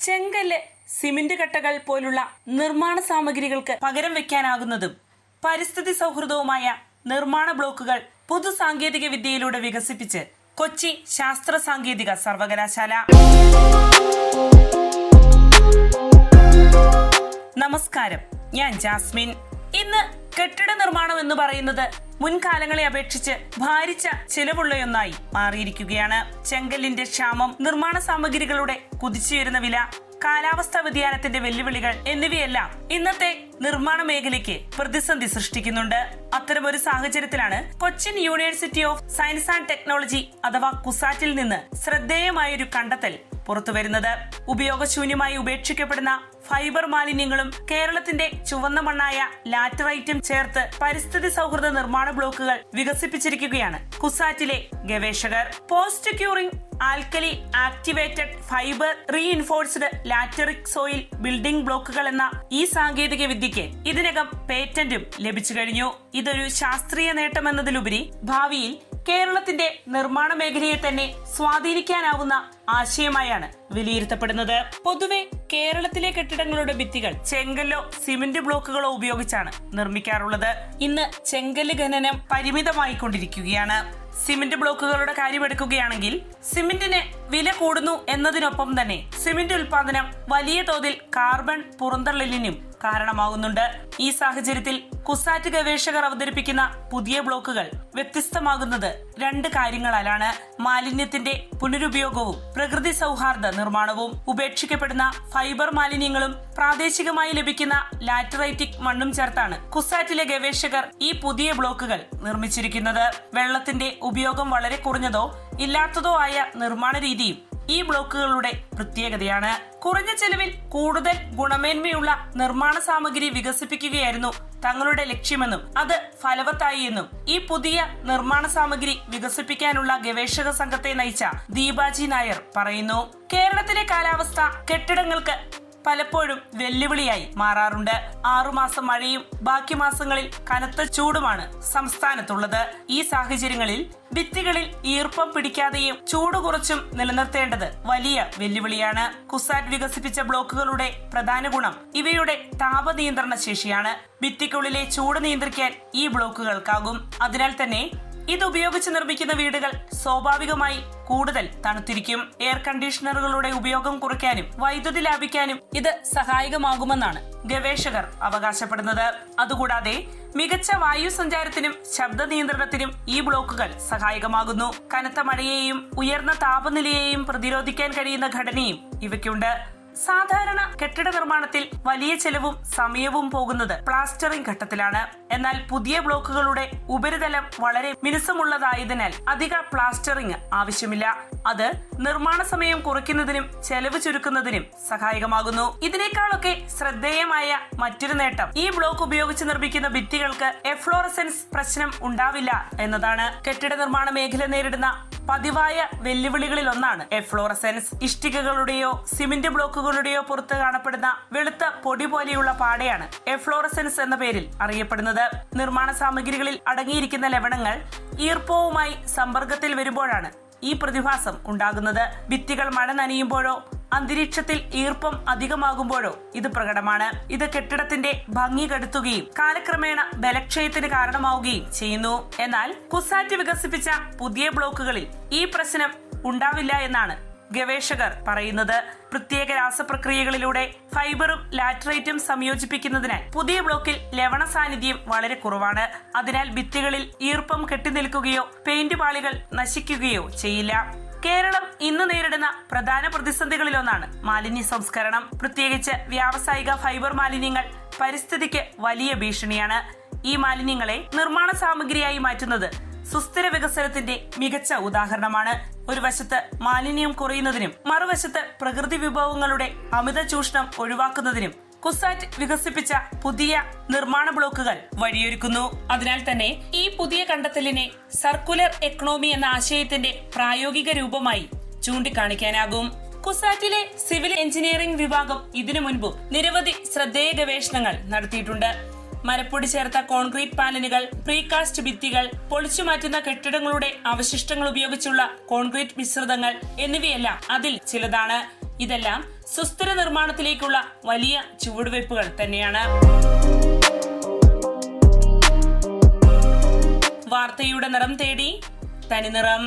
ചെങ്കല്ല്, cement കട്ടകൾ പോലുള്ള നിർമ്മാണ സാമഗ്രികൾക്ക് പകരം വെക്കാനാകുന്നതും പരിസ്ഥിതി സൗഹൃദവുമായ നിർമ്മാണ ബ്ലോക്കുകൾ പുതു സാങ്കേതിക വിദ്യയിലൂടെ വികസിപ്പിച്ച് കൊച്ചി ശാസ്ത്ര സാങ്കേതിക സർവകലാശാല. നമസ്കാരം, ഞാൻ ജാസ്മിൻ. ഇന്ന് കെട്ടിട നിർമ്മാണം എന്ന് പറയുന്നത് മുൻകാലങ്ങളെ അപേക്ഷിച്ച് ഭാരിച്ച ചിലവുള്ളയൊന്നായി മാറിയിരിക്കുകയാണ്. ചെങ്കല്ലിന്റെ ക്ഷാമം, നിർമ്മാണ സാമഗ്രികളുടെ കുതിച്ചുയരുന്ന വില, കാലാവസ്ഥാ വ്യതിയാനത്തിന്റെ വെല്ലുവിളികൾ എന്നിവയെല്ലാം ഇന്നത്തെ നിർമ്മാണ മേഖലയ്ക്ക് പ്രതിസന്ധി സൃഷ്ടിക്കുന്നുണ്ട്. അത്തരമൊരു സാഹചര്യത്തിലാണ് Cochin university of science and technology അഥവാ കുസാറ്റിൽ നിന്ന് ശ്രദ്ധേയമായൊരു കണ്ടെത്തൽ പുറത്തുവരുന്നത്. ഉപയോഗശൂന്യമായി ഉപേക്ഷിക്കപ്പെടുന്ന ഫൈബർ മാലിന്യങ്ങളും കേരളത്തിന്റെ ചുവന്ന മണ്ണായ ലാറ്ററൈറ്റും ചേർത്ത് പരിസ്ഥിതി സൗഹൃദ നിർമ്മാണ ബ്ലോക്കുകൾ വികസിപ്പിച്ചിരിക്കുകയാണ് കുസാറ്റിലെ ഗവേഷകർ. Post curing alkali activated fibre reinforced lateritic soil building ബ്ലോക്കുകൾ എന്ന ഈ സാങ്കേതിക വിദ്യയ്ക്ക് ഇതിനകം പേറ്റന്റും ലഭിച്ചു കഴിഞ്ഞു. ഇതൊരു ശാസ്ത്രീയ നേട്ടമെന്നതിലുപരി ഭാവിയിൽ കേരളത്തിന്റെ നിർമ്മാണ മേഖലയെ തന്നെ സ്വാധീനിക്കാനാവുന്ന ആശയമായാണ് വിലയിരുത്തപ്പെടുന്നത്. പൊതുവെ കേരളത്തിലെ കെട്ടിടങ്ങളുടെ ഭിത്തികൾ ചെങ്കല്ലോ സിമന്റ് ബ്ലോക്കുകളോ ഉപയോഗിച്ചാണ് നിർമ്മിക്കാറുള്ളത്. ഇന്ന് ചെങ്കല്ല് ഖനനം പരിമിതമായിക്കൊണ്ടിരിക്കുകയാണ്. സിമന്റ് ബ്ലോക്കുകളുടെ കാര്യമെടുക്കുകയാണെങ്കിൽ സിമന്റിന് വില കൂടുന്നു എന്നതിനൊപ്പം തന്നെ സിമന്റ് ഉൽപാദനം വലിയ തോതിൽ കാർബൺ പുറന്തള്ളലിനും കാരണമാകുന്നുണ്ട്. ഈ സാഹചര്യത്തിൽ കുസാറ്റ് ഗവേഷകർ അവതരിപ്പിക്കുന്ന പുതിയ ബ്ലോക്കുകൾ വ്യത്യസ്തമാകുന്നത് രണ്ട് കാര്യങ്ങളാലാണ്: മാലിന്യത്തിന്റെ പുനരുപയോഗവും പ്രകൃതി സൗഹാർദ്ദ നിർമ്മാണവും. ഉപേക്ഷിക്കപ്പെടുന്ന ഫൈബർ മാലിന്യങ്ങളും പ്രാദേശികമായി ലഭിക്കുന്ന ലാറ്ററൈറ്റിക് മണ്ണും ചേർത്താണ് കുസാറ്റിലെ ഗവേഷകർ ഈ പുതിയ ബ്ലോക്കുകൾ നിർമ്മിച്ചിരിക്കുന്നത്. വെള്ളത്തിന്റെ ഉപയോഗം വളരെ കുറഞ്ഞതോ ഇല്ലാത്തതോ ആയ നിർമ്മാണ രീതിയും ഈ ബ്ലോക്കുകളുടെ പ്രത്യേകതയാണ്. കുറഞ്ഞ ചെലവിൽ കൂടുതൽ ഗുണമേന്മയുള്ള നിർമ്മാണ സാമഗ്രി വികസിപ്പിക്കുകയായിരുന്നു തങ്ങളുടെ ലക്ഷ്യമെന്നും അത് ഫലവത്തായി എന്നും ഈ പുതിയ നിർമ്മാണ സാമഗ്രി വികസിപ്പിക്കാനുള്ള ഗവേഷക സംഘത്തെ നയിച്ച ദീപാജി നായർ പറയുന്നു. കേരളത്തിലെ കാലാവസ്ഥ കെട്ടിടങ്ങൾക്ക് പലപ്പോഴും വെല്ലുവിളിയായി മാറാറുണ്ട്. 6 മാസം മഴയും ബാക്കി മാസങ്ങളിൽ കനത്ത ചൂടുമാണ് സംസ്ഥാനത്തുള്ളത്. ഈ സാഹചര്യങ്ങളിൽ ഭിത്തികളിൽ ഈർപ്പം പിടിക്കാതെയും ചൂട് കുറച്ചും നിലനിർത്തേണ്ടത് വലിയ വെല്ലുവിളിയാണ്. കുസാറ്റ് വികസിപ്പിച്ച ബ്ലോക്കുകളുടെ പ്രധാന ഗുണം ഇവയുടെ താപനിയന്ത്രണ ശേഷിയാണ്. ഭിത്തിക്കുള്ളിലെ ചൂട് നിയന്ത്രിക്കാൻ ഈ ബ്ലോക്കുകൾക്കാകും. അതിനാൽ തന്നെ ഇത് ഉപയോഗിച്ച് നിർമ്മിക്കുന്ന വീടുകൾ സ്വാഭാവികമായി കൂടുതൽ തണുത്തിരിക്കും. എയർ കണ്ടീഷണറുകളുടെ ഉപയോഗം കുറയ്ക്കാനും വൈദ്യുതി ലാഭിക്കാനും ഇത് സഹായകമാകുമെന്നാണ് ഗവേഷകർ അവകാശപ്പെടുന്നത്. അതുകൂടാതെ മികച്ച വായു സഞ്ചാരത്തിനും ശബ്ദ നിയന്ത്രണത്തിനും ഈ ബ്ലോക്കുകൾ സഹായകമാകുന്നു. കനത്ത മഴയെയും ഉയർന്ന താപനിലയെയും പ്രതിരോധിക്കാൻ കഴിയുന്ന ഘടനയും ഇവയ്ക്കുണ്ട്. സാധാരണ കെട്ടിട നിർമ്മാണത്തിൽ വലിയ ചെലവും സമയവും പോകുന്നത് പ്ലാസ്റ്ററിംഗ് ഘട്ടത്തിലാണ്. എന്നാൽ പുതിയ ബ്ലോക്കുകളുടെ ഉപരിതലം വളരെ മിനുസമുള്ളതായതിനാൽ അധിക പ്ലാസ്റ്ററിംഗ് ആവശ്യമില്ല. അത് നിർമ്മാണ സമയം കുറയ്ക്കുന്നതിനും ചെലവ് ചുരുക്കുന്നതിനും സഹായകമാകുന്നു. ഇതിനേക്കാളൊക്കെ ശ്രദ്ധേയമായ മറ്റൊരു നേട്ടം ഈ ബ്ലോക്ക് ഉപയോഗിച്ച് നിർമ്മിക്കുന്ന ഭിത്തികൾക്ക് എഫ്ലോറസെൻസ് പ്രശ്നം ഉണ്ടാവില്ല എന്നതാണ്. കെട്ടിട നിർമ്മാണ മേഖല നേരിടുന്ന പതിവായ വെല്ലുവിളികളിൽ ഒന്നാണ് എഫ്ലോറസെൻസ്. ഇഷ്ടികകളുടെയോ സിമന്റ് ബ്ലോക്കുകളുടെയോ പുറത്ത് കാണപ്പെടുന്ന വെളുത്ത പൊടി പോലെയുള്ള പാടയാണ് എഫ്ലോറസെൻസ് എന്ന പേരിൽ അറിയപ്പെടുന്നത്. നിർമ്മാണ സാമഗ്രികളിൽ അടങ്ങിയിരിക്കുന്ന ലവണങ്ങൾ ഈർപ്പവുമായി സമ്പർക്കത്തിൽ വരുമ്പോഴാണ് ഈ പ്രതിഭാസം ഉണ്ടാകുന്നത്. ഭിത്തികൾ മഴ നനയുമ്പോഴോ അന്തരീക്ഷത്തിൽ ഈർപ്പം അധികമാകുമ്പോഴോ ഇത് പ്രകടമാണ്. ഇത് കെട്ടിടത്തിന്റെ ഭംഗി കെടുത്തുകയും കാലക്രമേണ ബലക്ഷയത്തിന് കാരണമാവുകയും ചെയ്യുന്നു. എന്നാൽ കുസാറ്റ് വികസിപ്പിച്ച പുതിയ ബ്ലോക്കുകളിൽ ഈ പ്രശ്നം ഉണ്ടാവില്ല എന്നാണ് ഗവേഷകർ പറയുന്നത്. പ്രത്യേക രാസപ്രക്രിയകളിലൂടെ ഫൈബറും ലാറ്ററൈറ്റും സംയോജിപ്പിക്കുന്നതിനാൽ പുതിയ ബ്ലോക്കിൽ ലവണ സാന്നിധ്യം വളരെ കുറവാണ്. അതിനാൽ ഭിത്തികളിൽ ഈർപ്പം കെട്ടിനിൽക്കുകയോ പെയിന്റ് പാളികൾ നശിക്കുകയോ ചെയ്യില്ല. കേരളം ഇന്ന് നേരിടുന്ന പ്രധാന പ്രതിസന്ധികളിലൊന്നാണ് മാലിന്യ സംസ്കരണം. പ്രത്യേകിച്ച് വ്യാവസായിക ഫൈബർ മാലിന്യങ്ങൾ പരിസ്ഥിതിക്ക് വലിയ ഭീഷണിയാണ്. ഈ മാലിന്യങ്ങളെ നിർമ്മാണ സാമഗ്രിയായി മാറ്റുന്നത് സുസ്ഥിര വികസനത്തിന്റെ മികച്ച ഉദാഹരണമാണ്. ഒരു വശത്ത് മാലിന്യം കുറയുന്നതിനും മറുവശത്ത് പ്രകൃതി വിഭവങ്ങളുടെ അമിത ചൂഷണം ഒഴിവാക്കുന്നതിനും കുസാറ്റ് വികസിപ്പിച്ച പുതിയ നിർമ്മാണ ബ്ലോക്കുകൾ വഴിയൊരുക്കുന്നു. അതിനാൽ തന്നെ ഈ പുതിയ കണ്ടെത്തലിനെ സർക്കുലർ എക്കണോമി എന്ന ആശയത്തിന്റെ പ്രായോഗിക രൂപമായി ചൂണ്ടിക്കാണിക്കാനാകും. കുസാറ്റിലെ സിവിൽ എഞ്ചിനീയറിംഗ് വിഭാഗം ഇതിനു മുൻപും നിരവധി ശ്രദ്ധേയ ഗവേഷണങ്ങൾ നടത്തിയിട്ടുണ്ട്. മരപ്പൊടി ചേർത്ത കോൺക്രീറ്റ് പാനലുകൾ, പ്രീകാസ്റ്റ് ഭിത്തികൾ, പൊളിച്ചുമാറ്റുന്ന കെട്ടിടങ്ങളുടെ അവശിഷ്ടങ്ങൾ ഉപയോഗിച്ചുള്ള കോൺക്രീറ്റ് മിശ്രിതങ്ങൾ എന്നിവയെല്ലാം അതിൽ ചിലതാണ്. ഇതെല്ലാം സുസ്ഥിര നിർമ്മാണത്തിലേക്കുള്ള വലിയ ചുവടുവയ്പ്പുകൾ തന്നെയാണ്. വാർത്തയുടെ നിറം തേടി തനിനിറം.